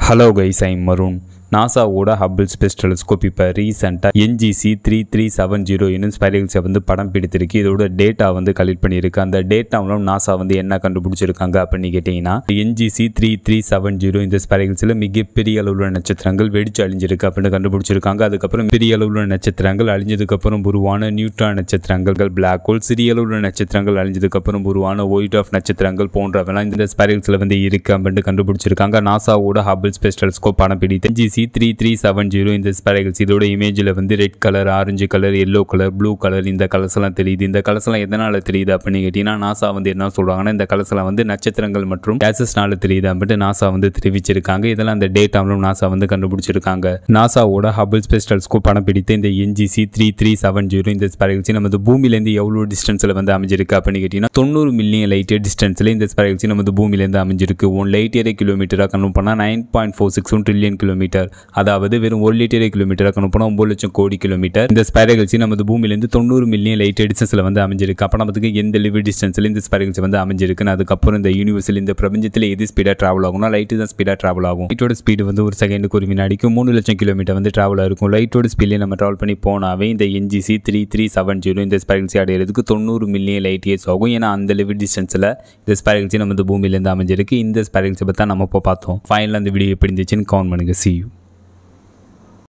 Hello guys, I'm Maroon. நாசாவோட Hubble space telescope இப்போ ரீசெண்டாக NGC 3370 என்னும் ஸ்பைரல்ஸை படம் பிடித்திருக்கு. இதோட டேட்டா கலெக்ட் பண்ணியிருக்கு. அந்த டேட்டாவிலும் நாசா என்ன கண்டுபிடிச்சிருக்காங்க அப்படின்னு கேட்டிங்கன்னா, NGC 3370 இந்த ஸ்பைரல்ஸில் மிகப்பெரிய அளவுள்ள நட்சத்திரங்கள் வெடிச்சு அழிஞ்சிருக்கு அப்படின்னு கண்டுபிடிச்சிருக்காங்க. அதுக்கப்புறம் பெரிய அளவுள்ள நட்சத்திரங்கள் அழிஞ்சதுக்கப்புறம் உருவான நியூட்ரான் நட்சத்திரங்கள், பிளாக் ஹோல், சிறிய அளவுள்ள நட்சத்திரங்கள் அழிஞ்சதுக்கப்புறம் உருவான ஒயிட் ஆஃப் நட்சத்திரங்கள் போன்றவெல்லாம் இந்த ஸ்பைரல்ஸில் இருக்கு அப்படின்னு கண்டுபிடிச்சிருக்காங்க. நாசாவோட ஹப்பிள் ஸ்பேஸ் டெலிஸ்கோப் படம் பிடித்து NGC 3370 இந்த ஸ்பைரல்ஸ் இதோட இமேஜில் red colour, orange colour, yellow colour, blue colour இந்த கலர்ஸ் எல்லாம் தெரியுது. இந்த கலர்ஸ் எல்லாம் எதனால தெரியுது அப்படின்னு கேட்டீங்கன்னா, நாசா என்ன சொல்றாங்கன்னா, இந்த கலர்ஸ் எல்லாம் நட்சத்திரங்கள் மற்றும் கேசஸ்னால தெரியுது அப்படின்னு நாசா தெரிவிச்சிருக்காங்க. இதெல்லாம் அந்த டேட்டாவிலும் நாசா கண்டுபிடிச்சிருக்காங்க. நாசாவோட ஹப்பிள் ஸ்பேஸ் டெலிஸ்கோப் படம் பிடித்த இந்த NGC 3370 இந்த ஸ்பைரல்ஸ் நமது பூமியிலேருந்து எவ்வளோ டிஸ்டன்ஸில் அமைஞ்சிருக்கு அப்படின்னு கேட்டீங்கன்னா, 90 மில்லியன் லைட் இயர் டிஸ்டன்ஸில் இந்த ஸ்பைரல்ஸ் நமது பூமியிலேருந்து அமைஞ்சிருக்கு. 1 லைட் இயர் கிலோமீட்டராக கன்வெர்ட் பண்ணால் 9.461 ட்ரில்லியன் கிலோமீட்டர், அதாவது வெறும் 1 லிட்டர் கிலோமீட்டராக கணக்கு பண்ணால் 9 லட்சம் கோடி கிலோமீட்டர். இந்த ஸ்பைரல்ஸ் நமது பூமியிலேருந்து 90 மில்லியன் லைட் டிஸ்டன்ஸில் அமைஞ்சிருக்கு. அப்போ நமக்கு எந்த லிவிட் டிஸ்டன்ஸில் இந்த ஸ்பைரல்ஸ் அமைஞ்சிருக்குன்னு, அதுக்கப்புறம் இந்த யூனிவர்ஸில் இந்த பிரபஞ்சத்தில் எது ஸ்பீடாக ட்ராவல் ஆகும்னா லைட்டு தான் ஸ்பீடாக ட்ராவல் ஆகும். லைட்டோட ஸ்பீடு ஒரு செகண்டுக்கு ஒரு வினாடிக்கு 3 லட்சம் கிலோமீட்டர் ட்ராவல் இருக்கும். லைட்டோட ஸ்பீட்லேயே நம்ம ட்ராவல் பண்ணி போனாவே இந்த NGC 3370 இந்த ஸ்பைரல்ஸ் அடையிறதுக்கு 90 மில்லியன் லைட் இயர்ஸ் ஆகும். ஏன்னா அந்த லிவிட் டிஸ்டன்ஸில் இந்த ஸ்பைரல்ஸ் நமது பூமியிலேருந்து அமைஞ்சிருக்கு. இந்த ஸ்பைரல்ஸை பற்றி நம்ம இப்போ பார்த்தோம். ஃபைனல் அந்த வீடியோ எப்படி இருந்துச்சுன்னு கமெண்ட் பண்ணுங்க. See you.